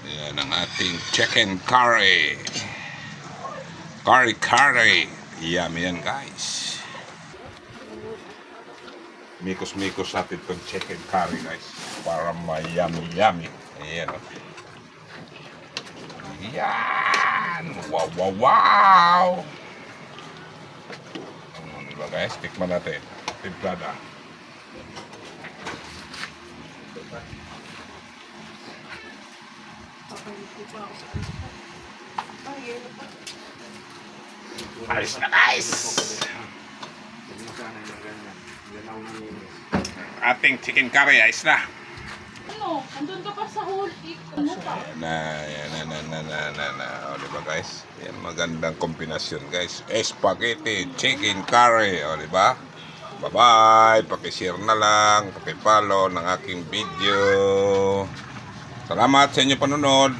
Yan ang ating chicken curry. Curry. Yummy yan, guys. Mikos-mikos natin itong chicken curry, guys. Para ma-yummy. Ayan. Yan! Wow! Diba, guys? Tikman natin. Timplada. Ayos na, guys! Ating chicken curry, ayos na. Ano? Andun ka pa sa huli. Ano pa? Yan na. O, diba, guys? Yan, magandang kombinasyon, guys. Spaghetti, chicken curry. O, diba? Bye-bye. Pakishare na lang. Pakipollow ng aking video. Salamat sa inyo panonood.